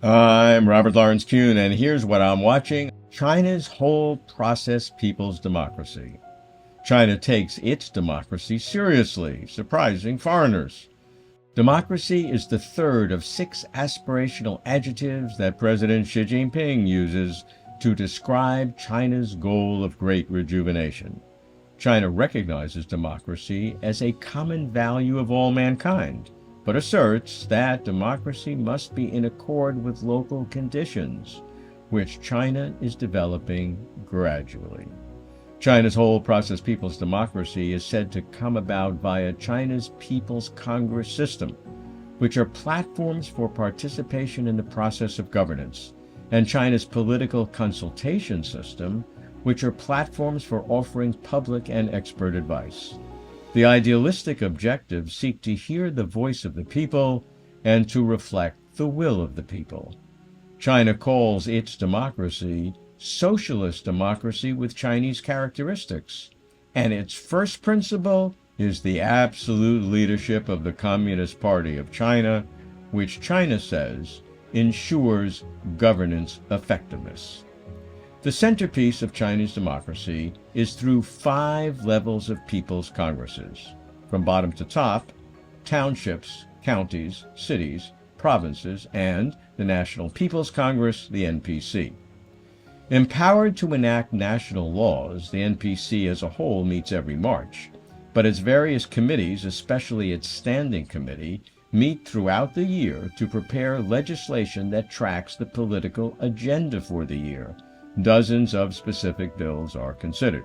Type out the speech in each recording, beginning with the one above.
I'm Robert Kuhn, and here's what I'm watching. China's whole process people's democracy. China takes its democracy seriously, surprising foreigners. Democracy is the third of 6 aspirational adjectives that President Xi Jinping uses to describe China's goal of great rejuvenation. China recognizes democracy as a common value of all mankind, but asserts that democracy must be in accord with local conditions, which China is developing gradually. China's whole process people's democracy is said to come about via China's People's Congress system, which are platforms for participation in the process of governance, and China's political consultation system, which are platforms for offering public and expert advice. The idealistic objectives seek to hear the voice of the people and to reflect the will of the people. China calls its democracy socialist democracy with Chinese characteristics, and its first principle is the absolute leadership of the Communist Party of China, which China says ensures governance effectiveness. The centerpiece of Chinese democracy is through 5 levels of people's congresses. From bottom to top, townships, counties, cities, provinces, and the National People's Congress, the NPC. Empowered to enact national laws, the NPC as a whole meets every March, but its various committees, especially its Standing Committee, meet throughout the year to prepare legislation that tracks the political agenda for the year. Dozens of specific bills are considered.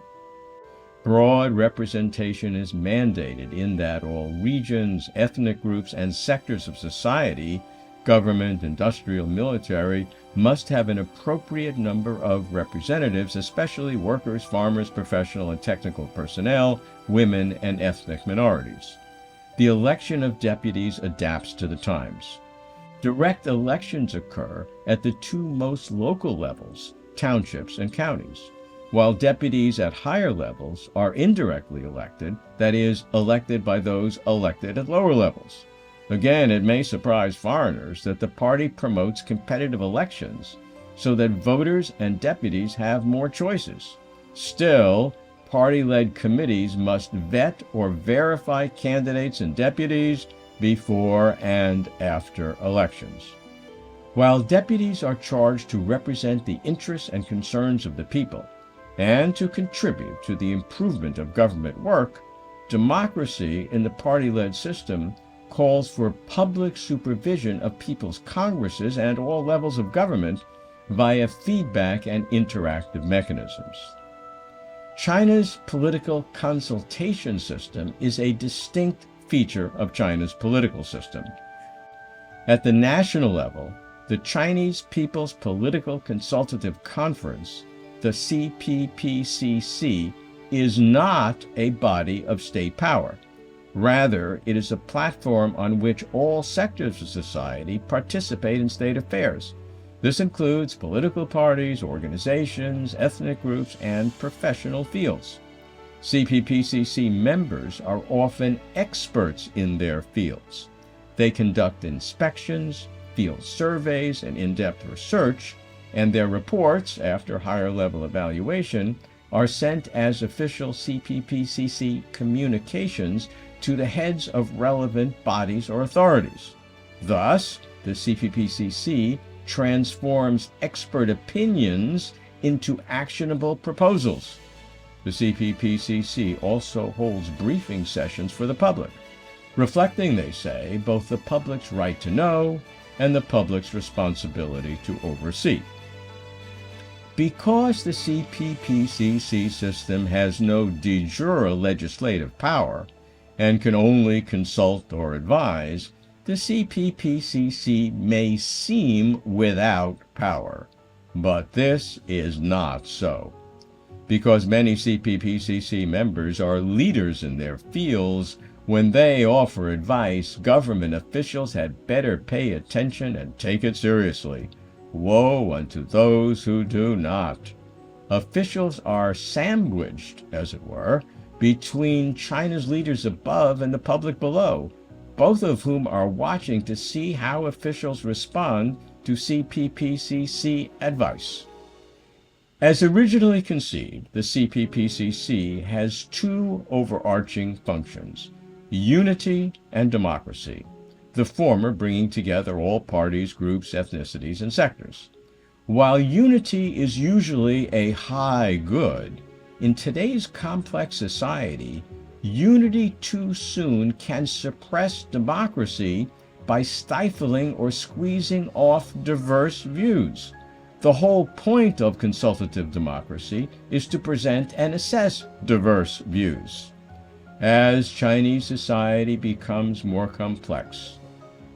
Broad representation is mandated in that all regions, ethnic groups, and sectors of society, government, industrial, military, must have an appropriate number of representatives, especially workers, farmers, professional and technical personnel, women, and ethnic minorities. The election of deputies adapts to the times. Direct elections occur at the 2 most local levels, townships and counties, while deputies at higher levels are indirectly elected, that is, elected by those elected at lower levels. Again, it may surprise foreigners that the party promotes competitive elections so that voters and deputies have more choices. Still, party-led committees must vet or verify candidates and deputies before and after elections. While deputies are charged to represent the interests and concerns of the people and to contribute to the improvement of government work, democracy in the party-led system calls for public supervision of people's congresses and all levels of government via feedback and interactive mechanisms. China's political consultation system is a distinct feature of China's political system. At the national level, the Chinese People's Political Consultative Conference, the CPPCC, is not a body of state power. Rather, it is a platform on which all sectors of society participate in state affairs. This includes political parties, organizations, ethnic groups, and professional fields. CPPCC members are often experts in their fields. They conduct inspections, field surveys, and in-depth research, and their reports, after higher-level evaluation, are sent as official CPPCC communications to the heads of relevant bodies or authorities. Thus, the CPPCC transforms expert opinions into actionable proposals. The CPPCC also holds briefing sessions for the public, reflecting, they say, both the public's right to know and the public's responsibility to oversee. Because the CPPCC system has no de jure legislative power and can only consult or advise, the CPPCC may seem without power, but this is not so. Because many CPPCC members are leaders in their fields, when they offer advice, government officials had better pay attention and take it seriously. Woe unto those who do not. Officials are sandwiched, as it were, between China's leaders above and the public below, both of whom are watching to see how officials respond to CPPCC advice. As originally conceived, the CPPCC has two overarching functions: unity and democracy, the former bringing together all parties, groups, ethnicities, and sectors. While unity is usually a high good, in today's complex society, unity too soon can suppress democracy by stifling or squeezing off diverse views. The whole point of consultative democracy is to present and assess diverse views. As Chinese society becomes more complex,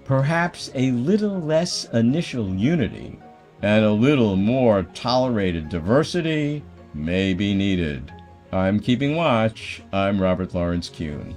perhaps a little less initial unity and a little more tolerated diversity may be needed. I'm keeping watch. I'm Robert Kuhn.